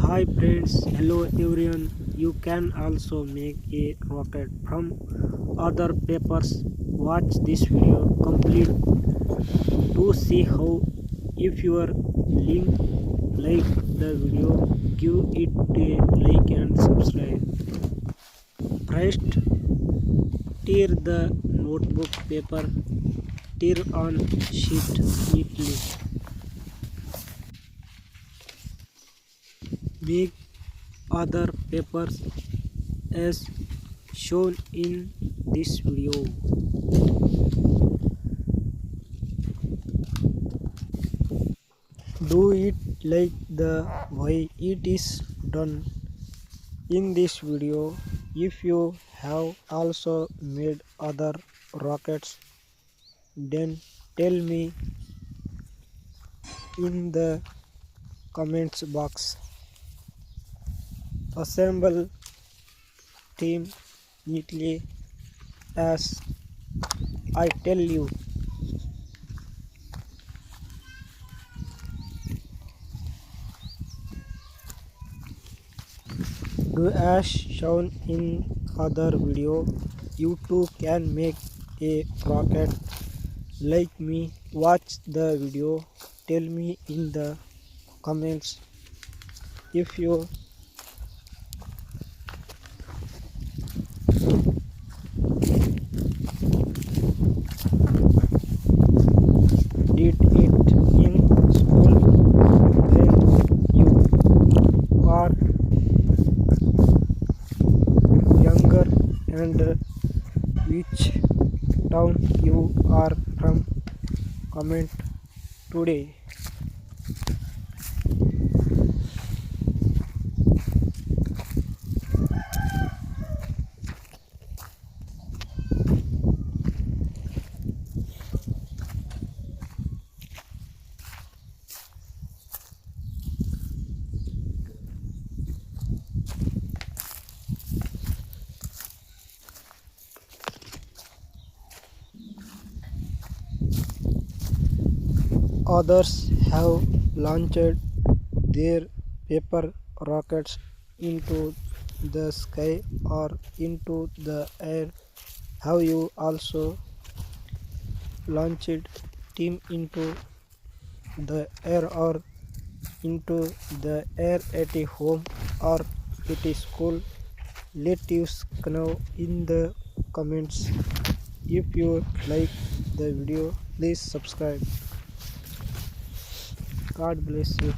Hi friends, hello everyone. You can also make a rocket from other papers. Watch this video complete to see how. If you are link like the video, give it a like and subscribe. First, tear the notebook paper, tear on sheet neatly. Make other papers as shown in this video. Do it like the way it is done in this video. If you have also made other rockets, then tell me in the comments box. Assemble team neatly as I tell you. Do as shown in other video. You too can make a rocket like me. Watch the video. Tell me in the comments if you did it in school when you are younger and which town you are from. Comment today. Others have launched their paper rockets into the sky or into the air. Have you also launched team into the air or into the air at a home or at a school? Let us know in the comments. If you like the video, please subscribe. God bless you.